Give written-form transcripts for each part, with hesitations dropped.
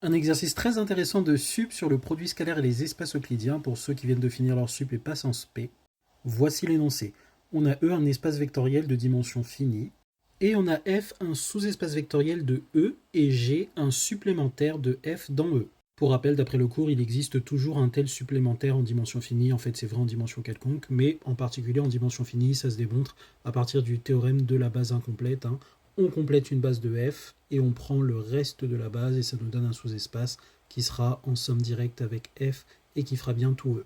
Un exercice très intéressant de sup sur le produit scalaire et les espaces euclidiens pour ceux qui viennent de finir leur sup et passent en spé. Voici l'énoncé. On a E un espace vectoriel de dimension finie, et on a F un sous-espace vectoriel de E et G un supplémentaire de F dans E. Pour rappel, d'après le cours, il existe toujours un tel supplémentaire en dimension finie, en fait c'est vrai en dimension quelconque, mais en particulier en dimension finie, ça se démontre à partir du théorème de la base incomplète. On complète une base de F et on prend le reste de la base et ça nous donne un sous-espace qui sera en somme directe avec F et qui fera bien tout E.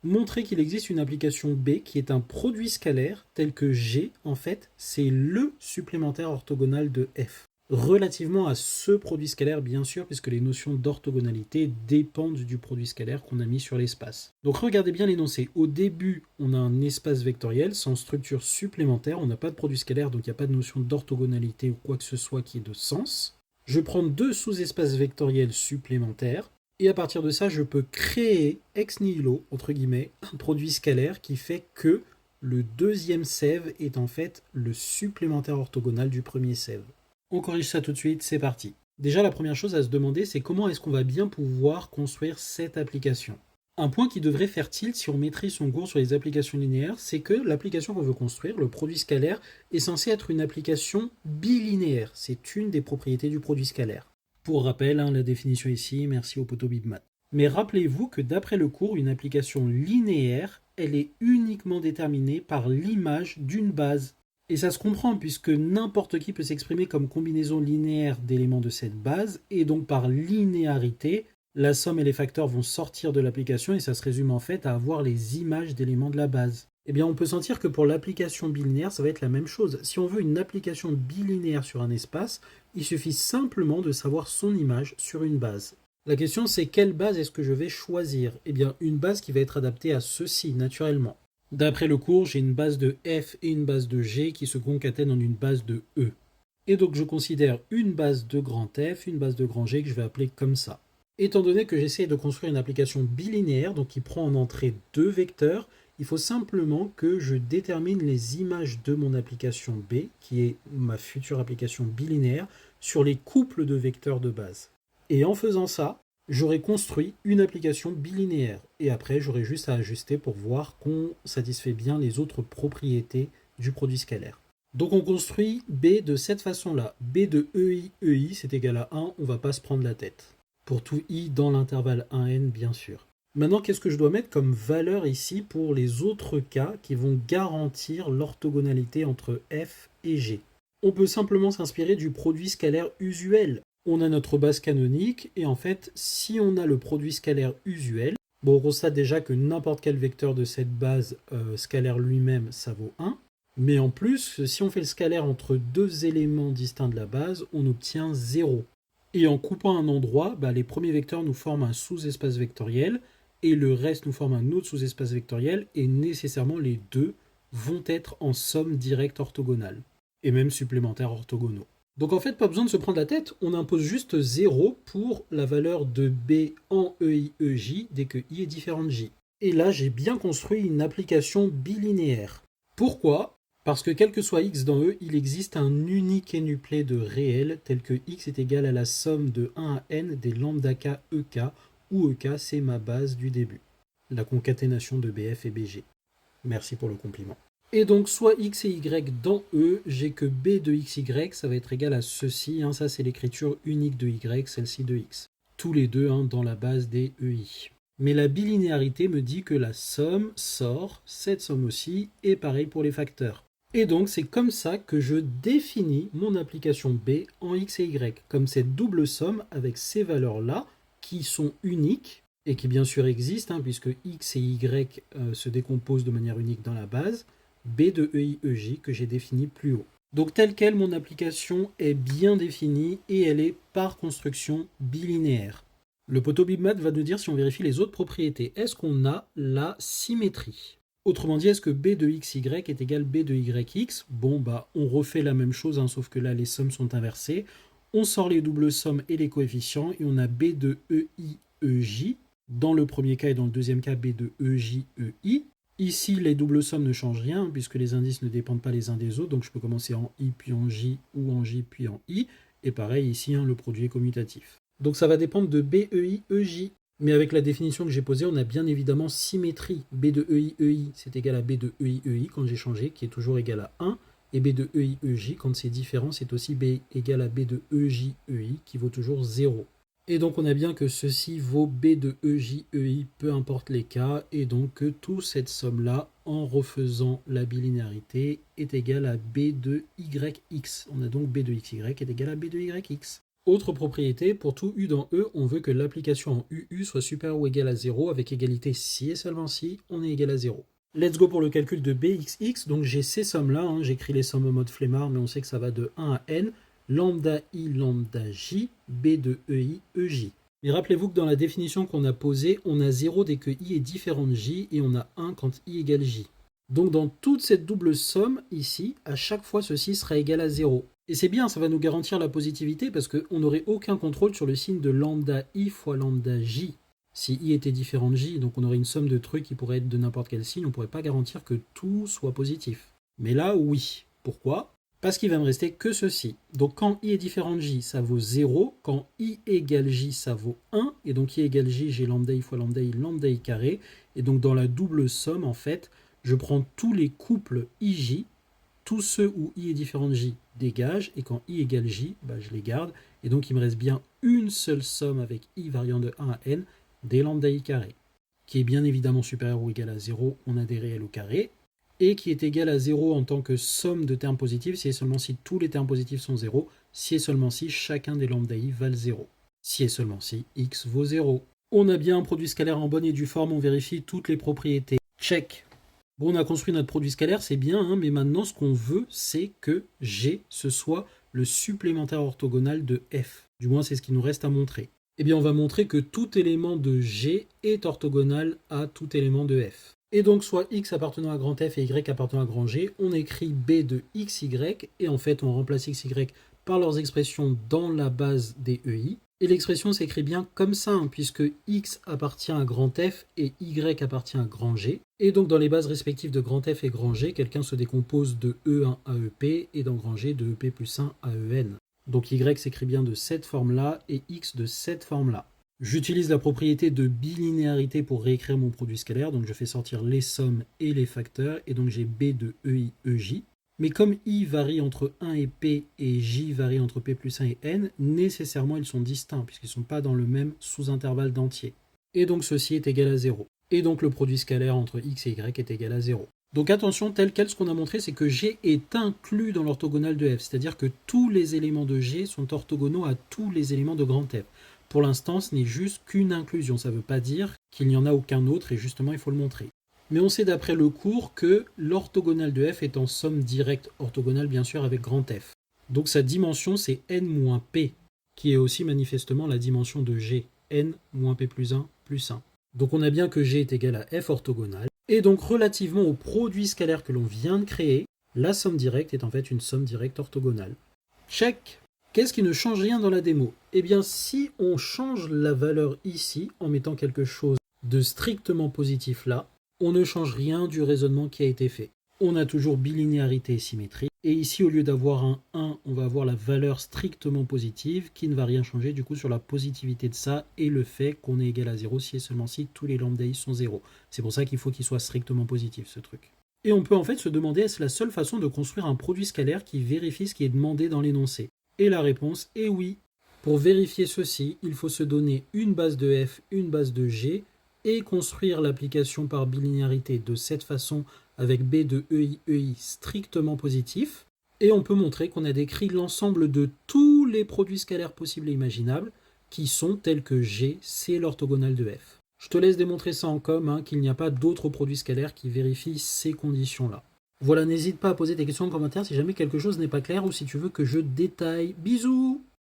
Montrer qu'il existe une application B qui est un produit scalaire tel que G, en fait, c'est le supplémentaire orthogonal de F. Relativement à ce produit scalaire, bien sûr, puisque les notions d'orthogonalité dépendent du produit scalaire qu'on a mis sur l'espace. Donc regardez bien l'énoncé. Au début, on a un espace vectoriel sans structure supplémentaire, on n'a pas de produit scalaire, donc il n'y a pas de notion d'orthogonalité ou quoi que ce soit qui ait de sens. Je prends deux sous-espaces vectoriels supplémentaires, et à partir de ça, je peux créer ex nihilo, entre guillemets, un produit scalaire qui fait que le deuxième sève est en fait le supplémentaire orthogonal du premier sève. On corrige ça tout de suite, c'est parti. Déjà, la première chose à se demander, c'est comment est-ce qu'on va bien pouvoir construire cette application. Un point qui devrait faire tilt si on maîtrise son cours sur les applications linéaires, c'est que l'application qu'on veut construire, le produit scalaire, est censé être une application bilinéaire. C'est une des propriétés du produit scalaire. Pour rappel, la définition ici, merci au poteau BibMath. Mais rappelez-vous que d'après le cours, une application linéaire, elle est uniquement déterminée par l'image d'une base. Et ça se comprend puisque n'importe qui peut s'exprimer comme combinaison linéaire d'éléments de cette base, et donc par linéarité, la somme et les facteurs vont sortir de l'application et ça se résume en fait à avoir les images d'éléments de la base. Eh bien, on peut sentir que pour l'application bilinéaire, ça va être la même chose. Si on veut une application bilinéaire sur un espace, il suffit simplement de savoir son image sur une base. La question, c'est quelle base est-ce que je vais choisir? Eh bien, une base qui va être adaptée à ceci, naturellement. D'après le cours, j'ai une base de F et une base de G qui se concatènent en une base de E. Et donc, je considère une base de grand F, une base de grand G que je vais appeler comme ça. Étant donné que j'essaie de construire une application bilinéaire, donc qui prend en entrée deux vecteurs, il faut simplement que je détermine les images de mon application B, qui est ma future application bilinéaire, sur les couples de vecteurs de base. Et en faisant ça, j'aurai construit une application bilinéaire. Et après, j'aurai juste à ajuster pour voir qu'on satisfait bien les autres propriétés du produit scalaire. Donc on construit B de cette façon-là. B de EI, c'est égal à 1, on ne va pas se prendre la tête. Pour tout I dans l'intervalle 1n, bien sûr. Maintenant, qu'est-ce que je dois mettre comme valeur ici pour les autres cas qui vont garantir l'orthogonalité entre F et G? On peut simplement s'inspirer du produit scalaire usuel. On a notre base canonique, et en fait, si on a le produit scalaire usuel, on constate déjà que n'importe quel vecteur de cette base scalaire lui-même, ça vaut 1. Mais en plus, si on fait le scalaire entre deux éléments distincts de la base, on obtient 0. Et en coupant un endroit, les premiers vecteurs nous forment un sous-espace vectoriel, et le reste nous forme un autre sous-espace vectoriel, et nécessairement les deux vont être en somme directe orthogonale, et même supplémentaires orthogonaux. Donc en fait, pas besoin de se prendre la tête, on impose juste 0 pour la valeur de B en EI-EJ dès que I est différent de J. Et là, j'ai bien construit une application bilinéaire. Pourquoi? Parce que quel que soit x dans E, il existe un unique énuplet de réel tel que x est égal à la somme de 1 à n des lambda k ek, où ek c'est ma base du début. La concaténation de BF et BG. Merci pour le compliment. Et donc, soit x et y dans E, j'ai que b de xy, ça va être égal à ceci. Ça, c'est l'écriture unique de y, celle-ci de x. Tous les deux dans la base des EI. Mais la bilinéarité me dit que la somme sort, cette somme aussi, et pareil pour les facteurs. Et donc, c'est comme ça que je définis mon application B en x et y, comme cette double somme avec ces valeurs-là, qui sont uniques, et qui bien sûr existent, puisque x et y se décomposent de manière unique dans la base, B de EI-EJ que j'ai défini plus haut. Donc telle quelle, mon application est bien définie et elle est par construction bilinéaire. Le poteau BibMath va nous dire si on vérifie les autres propriétés. Est-ce qu'on a la symétrie? Autrement dit, est-ce que B de XY est égal B de YX? On refait la même chose, sauf que là les sommes sont inversées. On sort les doubles sommes et les coefficients et on a B de EI-EJ. Dans le premier cas et dans le deuxième cas, B de EJ-EI. Ici, les doubles sommes ne changent rien, puisque les indices ne dépendent pas les uns des autres, donc je peux commencer en I, puis en J, ou en J, puis en I, et pareil ici, le produit est commutatif. Donc ça va dépendre de BEI, EJ. Mais avec la définition que j'ai posée, on a bien évidemment symétrie. B de EI, EI, c'est égal à B de EI, EI quand j'ai changé, qui est toujours égal à 1. Et B de EI, EJ, quand c'est différent, c'est aussi B égal à B de EJ, EI, qui vaut toujours 0. Et donc on a bien que ceci vaut B de EJ, EI, peu importe les cas, et donc que toute cette somme-là, en refaisant la bilinéarité, est égale à B de YX. On a donc B de XY est égal à B de YX. Autre propriété, pour tout U dans E, on veut que l'application en UU soit supérieure ou égale à 0, avec égalité si et seulement si on est égal à 0. Let's go pour le calcul de BXX, donc j'ai ces sommes-là, j'écris les sommes en mode flemmard, mais on sait que ça va de 1 à n, lambda I, lambda J, B de EI, EJ. Mais rappelez-vous que dans la définition qu'on a posée, on a 0 dès que I est différent de J, et on a 1 quand I égale J. Donc dans toute cette double somme, ici, à chaque fois ceci sera égal à 0. Et c'est bien, ça va nous garantir la positivité parce qu'on n'aurait aucun contrôle sur le signe de lambda I fois lambda J. Si I était différent de J, donc on aurait une somme de trucs qui pourrait être de n'importe quel signe, on ne pourrait pas garantir que tout soit positif. Mais là, oui. Pourquoi ? Parce qu'il va me rester que ceci. Donc quand I est différent de J, ça vaut 0. Quand I égale J, ça vaut 1. Et donc I égale J, j'ai lambda I fois lambda I carré. Et donc dans la double somme, en fait, je prends tous les couples IJ, tous ceux où I est différent de J dégage, et quand I égale J, je les garde, et donc il me reste bien une seule somme avec I variant de 1 à n des lambda I carré, qui est bien évidemment supérieur ou égal à 0, on a des réels au carré, et qui est égal à 0 en tant que somme de termes positifs, si et seulement si tous les termes positifs sont 0, si et seulement si chacun des lambda I valent 0, si et seulement si x vaut 0. On a bien un produit scalaire en bonne et due forme, on vérifie toutes les propriétés. Check. Bon, on a construit notre produit scalaire, c'est bien, mais maintenant ce qu'on veut, c'est que G, ce soit le supplémentaire orthogonal de F. Du moins, c'est ce qu'il nous reste à montrer. Eh bien, on va montrer que tout élément de G est orthogonal à tout élément de F. Et donc, soit X appartenant à grand F et Y appartenant à grand G, on écrit B de XY, et en fait, on remplace XY par leurs expressions dans la base des EI. Et l'expression s'écrit bien comme ça, puisque X appartient à grand F et Y appartient à grand G. Et donc dans les bases respectives de grand F et grand G, quelqu'un se décompose de E1 à EP et dans grand G de EP plus 1 à EN. Donc Y s'écrit bien de cette forme-là et X de cette forme-là. J'utilise la propriété de bilinéarité pour réécrire mon produit scalaire, donc je fais sortir les sommes et les facteurs, et donc j'ai B de EI, EJ. Mais comme I varie entre 1 et P et J varie entre P plus 1 et N, nécessairement ils sont distincts puisqu'ils ne sont pas dans le même sous-intervalle d'entier. Et donc ceci est égal à 0. Et donc le produit scalaire entre X et Y est égal à 0. Donc attention, tel quel, ce qu'on a montré, c'est que G est inclus dans l'orthogonale de F, c'est-à-dire que tous les éléments de G sont orthogonaux à tous les éléments de grand F. Pour l'instant, ce n'est juste qu'une inclusion, ça ne veut pas dire qu'il n'y en a aucun autre, et justement il faut le montrer. Mais on sait d'après le cours que l'orthogonale de F est en somme directe orthogonale bien sûr avec grand F. Donc sa dimension c'est n-p, qui est aussi manifestement la dimension de G, n-p plus 1 plus 1. Donc on a bien que G est égal à F orthogonale. Et donc relativement au produit scalaire que l'on vient de créer, la somme directe est en fait une somme directe orthogonale. Check. Qu'est-ce qui ne change rien dans la démo ? Eh bien si on change la valeur ici en mettant quelque chose de strictement positif là, on ne change rien du raisonnement qui a été fait. On a toujours bilinéarité et symétrie. Et ici, au lieu d'avoir un 1, on va avoir la valeur strictement positive qui ne va rien changer du coup sur la positivité de ça et le fait qu'on est égal à 0 si et seulement si tous les lambda I sont 0. C'est pour ça qu'il faut qu'il soit strictement positif ce truc. Et on peut en fait se demander est-ce la seule façon de construire un produit scalaire qui vérifie ce qui est demandé dans l'énoncé ? Et la réponse est oui. Pour vérifier ceci, il faut se donner une base de F, une base de G, et construire l'application par bilinéarité de cette façon avec B de EI, EI strictement positif. Et on peut montrer qu'on a décrit l'ensemble de tous les produits scalaires possibles et imaginables qui sont tels que G, c'est l'orthogonale de F. Je te laisse démontrer ça en com, qu'il n'y a pas d'autres produits scalaires qui vérifient ces conditions-là. Voilà, n'hésite pas à poser des questions en commentaire si jamais quelque chose n'est pas clair ou si tu veux que je détaille. Bisous!